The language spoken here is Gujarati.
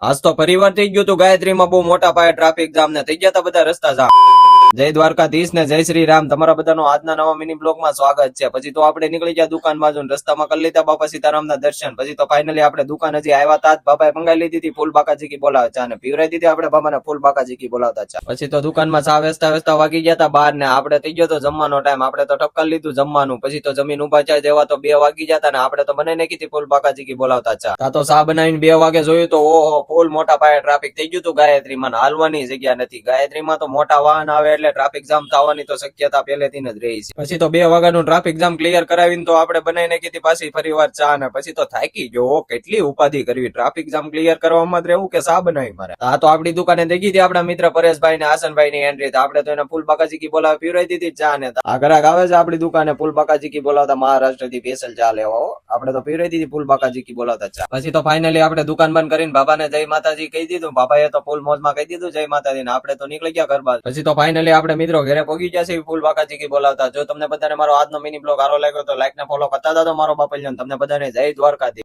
આજ તો પરિવાર થઈ ગયું હતું ગાયત્રીમાં બહુ મોટા પાયે ટ્રાફિક જામ ને થઈ ગયા હતા બધા રસ્તા જામ. જય દ્વારકાધીશ ને જય શ્રી રામ. તમારા બધાનો આજના નવા મિની બ્લોગમાં સ્વાગત છે. પછી તો આપણે નીકળી ગયા દુકાન બાજુ, રસ્તામાં કરી લીધા બાપા સીતારામના દર્શન. પછી તો ફાઇનલી આપણે દુકાન હજી આવ્યા તા, બાપાએ મંગાવી લીધી હતી ફૂલ બાકાજી કી બોલાવે ચા ને પીવરાઈ દીધી આપણે બાબાને ફૂલ બાકાજી કી બોલાવતા ચા. પછી તો દુકાનમાં ચા વેચતા વેચતા વાગી ગયા હતા બાર ને આપણે થઈ ગયો તો જમવાનો ટાઈમ. આપણે તો ટપકા લીધું જમવાનું. પછી તો જમીન ઉભા ચા જેવા તો 2 વાગી ગયા હતા ને આપણે તો બનાવી નાખી હતી ફૂલ બાકાજી કી બોલાવતા ચા. તા તો ચા બનાવીને 2 વાગે જોયું તો ઓહો ફૂલ મોટા પાયે ટ્રાફિક થઈ ગયું હતું ગાયત્રીમાં. હાલવાની જગ્યા નથી. ગાયત્રીમાં તો મોટા વાહન આવે એટલે ટ્રાફિક જામ થવાની તો શક્યતા પહેલેથી જ રહી છે. પછી તો 2 વાગ્યાનું ટ્રાફિક જામ ક્લિયર કરાવીને તો આપણે બનાવી નાખી હતી પાછી ફરીવાર ચા ને. પછી તો થાકી ગયો, કેટલી ઉપાધિ કરવી ટ્રાફિક જામ ક્લિયર કરવામાં જ રહેવું કે ચા બનાવી મારે. આ તો આપણી દુકાને થઈ ગઈ હતી આપણા મિત્ર પરેશભાઈ ને હાસનભાઈ ની એન્ટ્રી. આપણે તો એને ફૂલ બાકાજી કી બોલાવે પીવરાઈ દીધી ચા ને. આ ગ્રાહક આવે છે આપણી દુકાને ફૂલ બાકાજી કી બોલાવતા મહારાષ્ટ્ર થી સ્પેશિયલ ચા લેવા. આપણે તો પીવરાઈ દીધી ફૂલ બાકાજી કી બોલાવતા ચા. પછી તો ફાઇનલી આપણે દુકાન બંધ કરીને બાબાને જય માતાજી કહી દીધું. બાબાએ તો ફૂલ મોજમાં કહી દીધું જય માતાજી ને. આપણે તો નીકળી ગયા ઘર બાદ. પછી તો ફાઇનલી આપણે મિત્રો ઘરે પહોંચી ગયા છે ફૂલ બાકાજી કી બોલાવતા. જો તમને બધાને મારો આજનો મિની બ્લોગ સારો લાગ્યો તો લાઈક ને ફોલો કરતા હતા તો મારો બાપલિયન. તમને બધાને જય દ્વારકાધીશ.